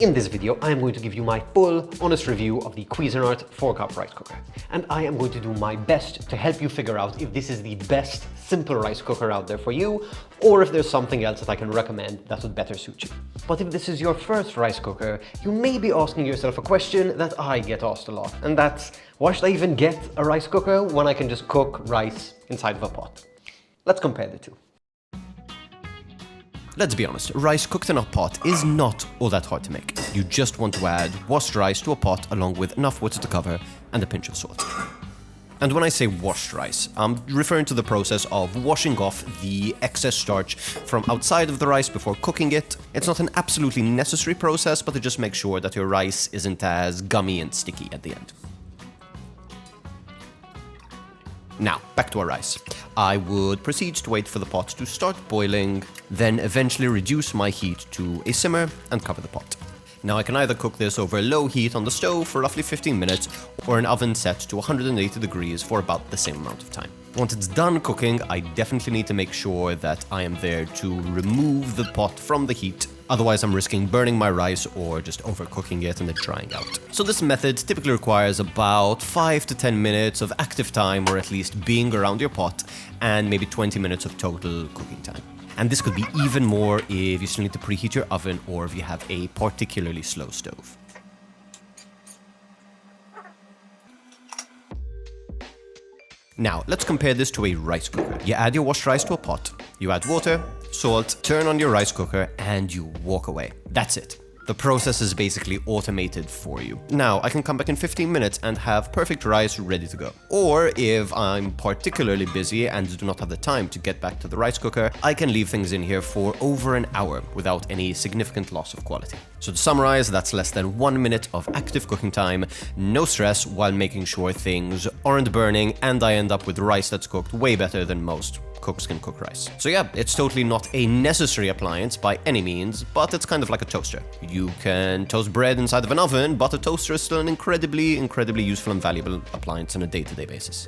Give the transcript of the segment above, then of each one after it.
In this video, I am going to give you my full, honest review of the Cuisinart 4-cup rice cooker. And I am going to do my best to help you figure out if this is the best simple rice cooker out there for you, or if there's something else that I can recommend that would better suit you. But if this is your first rice cooker, you may be asking yourself a question that I get asked a lot, and that's, why should I even get a rice cooker when I can just cook rice inside of a pot? Let's compare the two. Let's be honest, rice cooked in a pot is not all that hard to make. You just want to add washed rice to a pot along with enough water to cover and a pinch of salt. And when I say washed rice, I'm referring to the process of washing off the excess starch from outside of the rice before cooking it. It's not an absolutely necessary process, but it just makes sure that your rice isn't as gummy and sticky at the end. Now, back to our rice. I would proceed to wait for the pot to start boiling, then eventually reduce my heat to a simmer and cover the pot. Now I can either cook this over low heat on the stove for roughly 15 minutes or an oven set to 180 degrees for about the same amount of time. Once it's done cooking, I definitely need to make sure that I am there to remove the pot from the heat. Otherwise, I'm risking burning my rice or just overcooking it and it drying out. So this method typically requires about 5 to 10 minutes of active time, or at least being around your pot, and maybe 20 minutes of total cooking time. And this could be even more if you still need to preheat your oven or if you have a particularly slow stove. Now, let's compare this to a rice cooker. You add your washed rice to a pot, you add water, salt, turn on your rice cooker, and you walk away. That's it. The process is basically automated for you. Now, I can come back in 15 minutes and have perfect rice ready to go. Or if I'm particularly busy and do not have the time to get back to the rice cooker, I can leave things in here for over an hour without any significant loss of quality. So to summarize, that's less than 1 minute of active cooking time, no stress while making sure things aren't burning, and I end up with rice that's cooked way better than most cooks can cook rice. So yeah, it's totally not a necessary appliance by any means, but it's kind of like a toaster. You can toast bread inside of an oven, but a toaster is still an incredibly useful and valuable appliance on a day-to-day basis.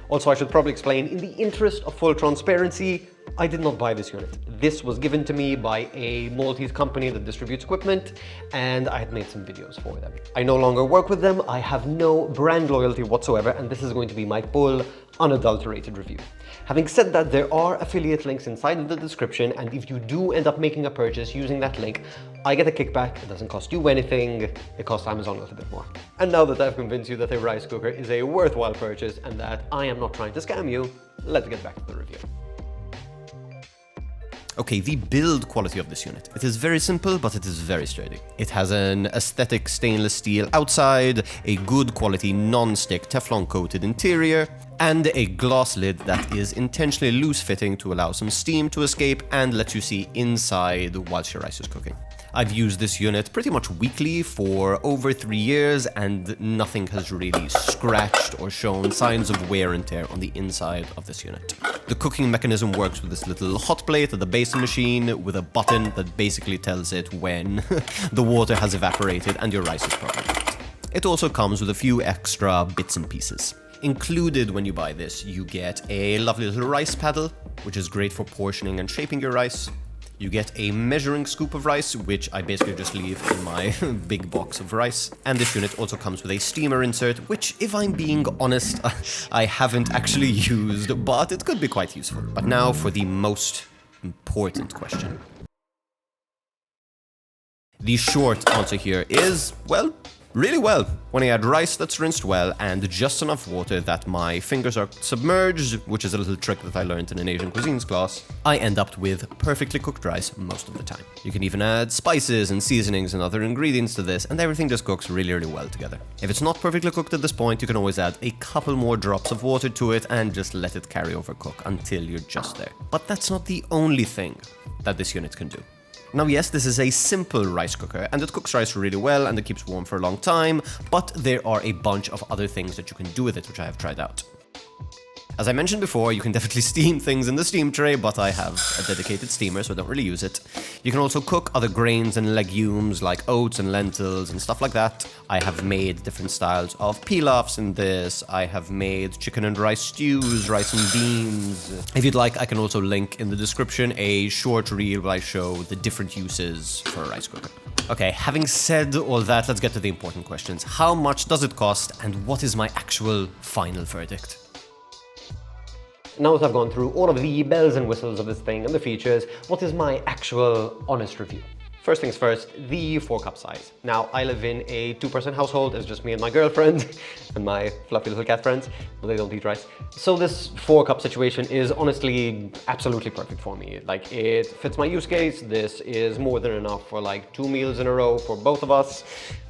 Also, I should probably explain, in the interest of full transparency, I did not buy this unit. This was given to me by a Maltese company that distributes equipment, and I had made some videos for them. I no longer work with them, I have no brand loyalty whatsoever, and this is going to be my full, unadulterated review. Having said that, there are affiliate links inside of the description, and if you do end up making a purchase using that link, I get a kickback. It doesn't cost you anything, it costs Amazon a little bit more. And now that I've convinced you that a rice cooker is a worthwhile purchase and that I am not trying to scam you, let's get back to the review. Okay, the build quality of this unit. It is very simple, but it is very sturdy. It has an aesthetic stainless steel outside, a good quality non-stick Teflon coated interior, and a glass lid that is intentionally loose fitting to allow some steam to escape and lets you see inside whilst your rice is cooking. I've used this unit pretty much weekly for over 3 years, and nothing has really scratched or shown signs of wear and tear on the inside of this unit. The cooking mechanism works with this little hot plate at the base of the machine with a button that basically tells it when the water has evaporated and your rice is properly cooked. It also comes with a few extra bits and pieces. Included when you buy this, you get a lovely little rice paddle, which is great for portioning and shaping your rice. You get a measuring scoop of rice, which I basically just leave in my big box of rice. And this unit also comes with a steamer insert, which, if I'm being honest, I haven't actually used, but it could be quite useful. But now for the most important question. The short answer here is, well, really well. When I add rice that's rinsed well and just enough water that my fingers are submerged, which is a little trick that I learned in an Asian cuisines class, I end up with perfectly cooked rice most of the time. You can even add spices and seasonings and other ingredients to this, and everything just cooks really well together. If it's not perfectly cooked at this point, you can always add a couple more drops of water to it and just let it carry over cook until you're just there. But that's not the only thing that this unit can do. Now yes, this is a simple rice cooker, and it cooks rice really well and it keeps warm for a long time, but there are a bunch of other things that you can do with it which I have tried out. As I mentioned before, you can definitely steam things in the steam tray, but I have a dedicated steamer, so I don't really use it. You can also cook other grains and legumes like oats and lentils and stuff like that. I have made different styles of pilafs in this. I have made chicken and rice stews, rice and beans. If you'd like, I can also link in the description a short reel where I show the different uses for a rice cooker. Okay, having said all that, let's get to the important questions. How much does it cost, and what is my actual final verdict? Now that I've gone through all of the bells and whistles of this thing and the features, what is my actual honest review? First things first, the 4-cup size. Now, I live in a 2-person household. It's just me and my girlfriend and my fluffy little cat friends, but they don't eat rice. So this 4-cup situation is honestly absolutely perfect for me. Like, it fits my use case. This is more than enough for like 2 meals in a row for both of us.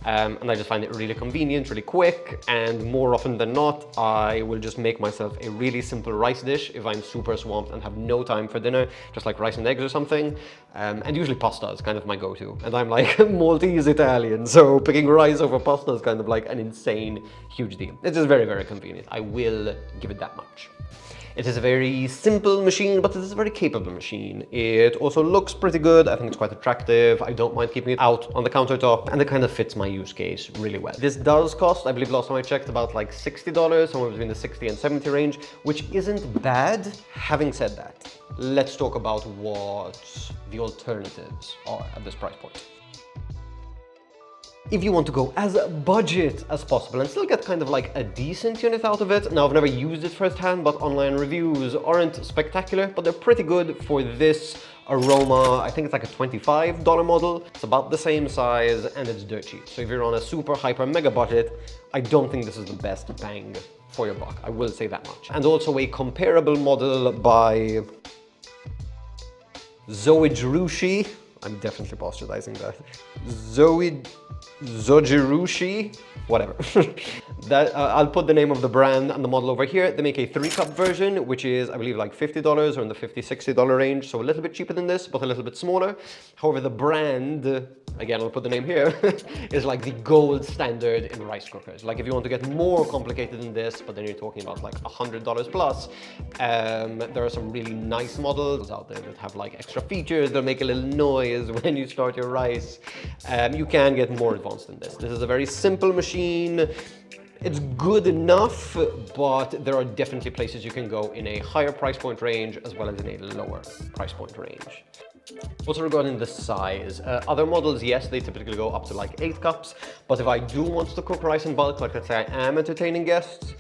And I just find it really convenient, really quick, and more often than not, I will just make myself a really simple rice dish if I'm super swamped and have no time for dinner, just like rice and eggs or something. And usually pasta is kind of my go-to. And I'm like Maltese Italian, so picking rice over pasta is kind of like an insane, huge deal. It is very, very convenient. I will give it that much. It is a very simple machine, but it is a very capable machine. It also looks pretty good. I think it's quite attractive. I don't mind keeping it out on the countertop, and it kind of fits my use case really well. This does cost, I believe last time I checked, about like $60, somewhere between the 60 and 70 range, which isn't bad. Having said that, let's talk about what the alternatives are at this price point. If you want to go as budget as possible and still get kind of like a decent unit out of it. Now, I've never used it firsthand, but online reviews aren't spectacular, but they're pretty good for this aroma. I think it's like a $25 model. It's about the same size and it's dirt cheap. So if you're on a super hyper mega budget, I don't think this is the best bang for your buck. I will say that much. And also a comparable model by Zojirushi. I'm definitely bastardizing that. Zojirushi, whatever. That I'll put the name of the brand and the model over here. They make a 3-cup version, which is, I believe, like $50 or in the $50-$60 range. So a little bit cheaper than this, but a little bit smaller. However, the brand, again, I'll put the name here, is like the gold standard in rice cookers. Like if you want to get more complicated than this, but then you're talking about like $100 plus, there are some really nice models out there that have like extra features. They'll make a little noise when you start your rice. You can get more advanced than this. This is a very simple machine. It's good enough, but there are definitely places you can go in a higher price point range as well as in a lower price point range. Also regarding the size, other models, yes, they typically go up to like 8 cups, but if I do want to cook rice in bulk, like let's say I am entertaining guests,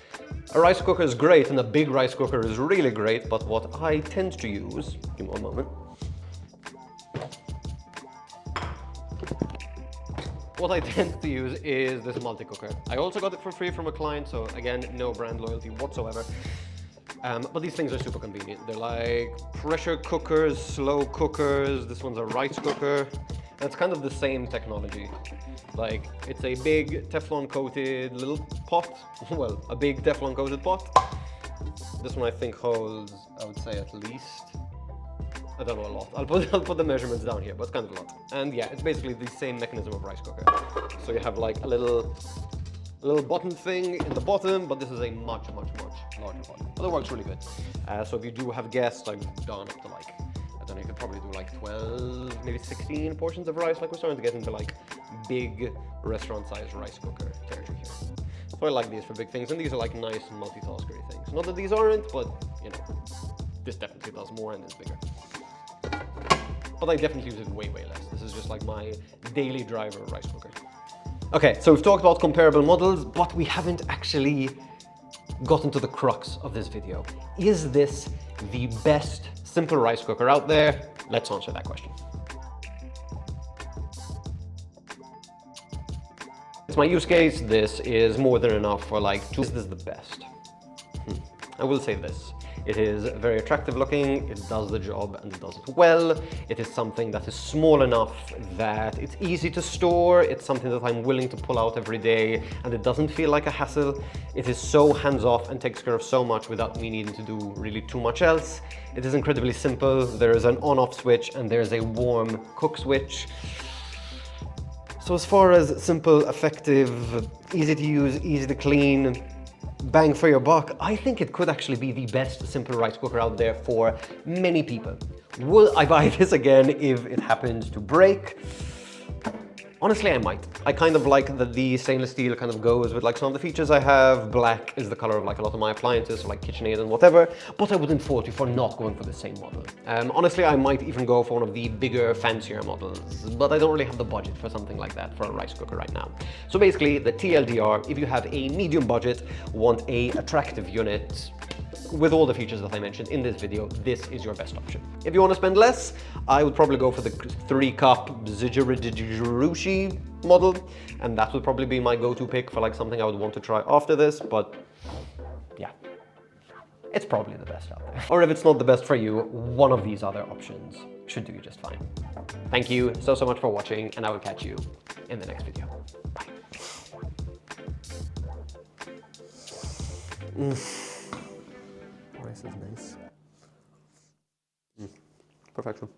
a rice cooker is great and a big rice cooker is really great, but what I tend to use, give me one moment. What I tend to use is this multi-cooker. I also got it for free from a client, so again, no brand loyalty whatsoever. But these things are super convenient. They're like pressure cookers, slow cookers. This one's a rice cooker. And it's kind of the same technology. Like, it's a big Teflon coated little pot. Well, a big Teflon coated pot. This one I think holds, I would say at least, I don't know, a lot. I'll put the measurements down here, but it's kind of a lot. And yeah, it's basically the same mechanism of rice cooker. So you have like a little button thing in the bottom, but this is a much larger button. But it works really good. So if you do have guests, I've done up to like, I don't know, you could probably do like 12, maybe 16 portions of rice. Like we're starting to get into like big restaurant-sized rice cooker territory here. So I like these for big things, and these are like nice multitaskery things. Not that these aren't, but you know, this definitely does more and is bigger. But I definitely use it way less. This is just like my daily driver rice cooker. Okay, so we've talked about comparable models, but we haven't actually gotten to the crux of this video. Is this the best simple rice cooker out there? Let's answer that question. It's my use case. This is more than enough for like 2. Is this the best? I will say this. It is very attractive looking, it does the job and it does it well. It is something that is small enough that it's easy to store. It's something that I'm willing to pull out every day and it doesn't feel like a hassle. It is so hands-off and takes care of so much without me needing to do really too much else. It is incredibly simple. There is an on-off switch and there's a warm cook switch. So as far as simple, effective, easy to use, easy to clean, bang for your buck, I think it could actually be the best simple rice cooker out there for many people. Will I buy this again if it happens to break? Honestly, I might. I kind of like that the stainless steel kind of goes with like some of the features I have. Black is the color of like a lot of my appliances, so like KitchenAid and whatever, but I wouldn't fault you for not going for the same model. Honestly, I might even go for one of the bigger, fancier models, but I don't really have the budget for something like that for a rice cooker right now. So basically, the TLDR, if you have a medium budget, want a attractive unit, with all the features that I mentioned in this video, this is your best option. If you want to spend less, I would probably go for the 3-cup Zijirushi model, and that would probably be my go-to pick for like something I would want to try after this, but yeah, it's probably the best out there. Or if it's not the best for you, one of these other options should do you just fine. Thank you so much for watching, and I will catch you in the next video. Bye. Rice is nice. Perfection.